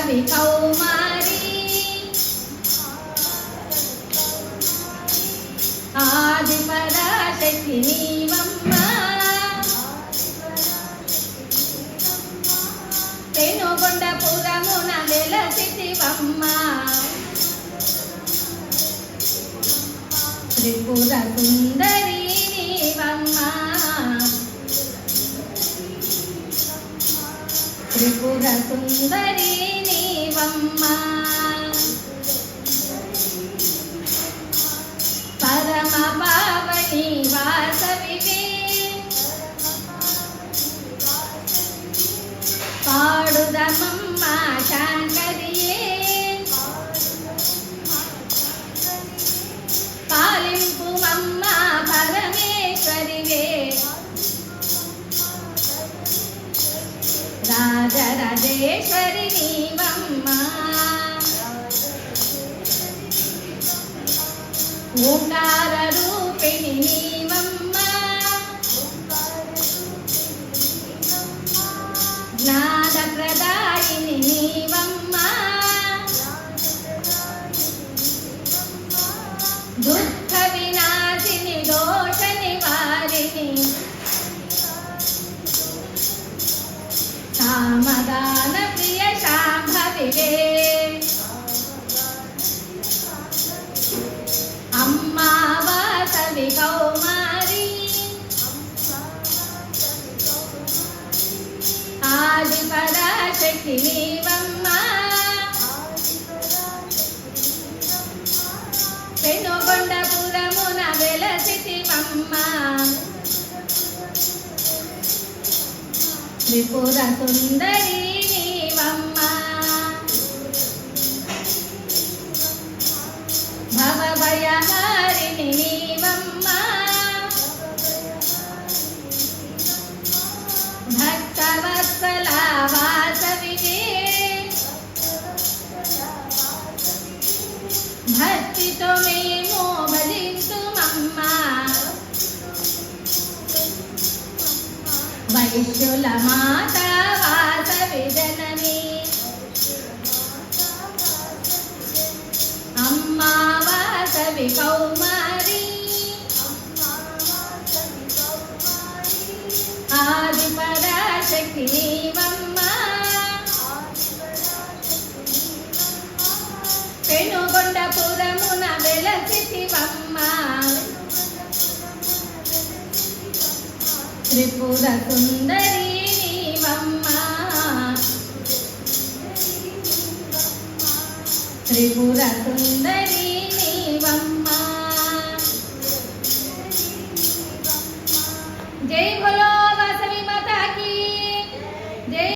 వాసవి కౌమారి ఆది పరాశక్తి నీవమ్మ పెనుగొండపురమున వెలసితివమ్మ త్రిపుర సుందరి నీవమ్మ త్రిపుర సుందరి నీవమ్మ పరమ పావని వాసవివే పాడుదమమ్మ శాంకరియే పాలింపు మమ్మ పరమేశ్వరివే రాజరాజేశ్వరి నీవమ్మ ఓంకార రూపిణి నీవమ్మ జ్ఞానప్రదాయిని నీవమ్మ దుఃఖ వినాశిని దోష నివారిణి సామగాన ప్రియ శాంభవివే అమ్మా వాసవి కౌమారి ఆది పరాశక్తి నీవమ్మ పెనుగొండపురమున వెలసితివమ్మ త్రిపుర సుందరి నీవమ్మ భవభయహారిణి నీవమ్మ భక్తవత్సల వాసవివే భక్తితో మేము భజింతుమమ్మ వైశ్యుల మాత వాసవి జనని అమ్మా వాసవి కౌమారి ఆది పరాశక్తి నీవమ్మ పెనుగొండపురమున వెలసితివమ్మ త్రిపుర సుందరి నీవమ్మ త్రిపుర సుందరి నీవమ్మ జై బోలో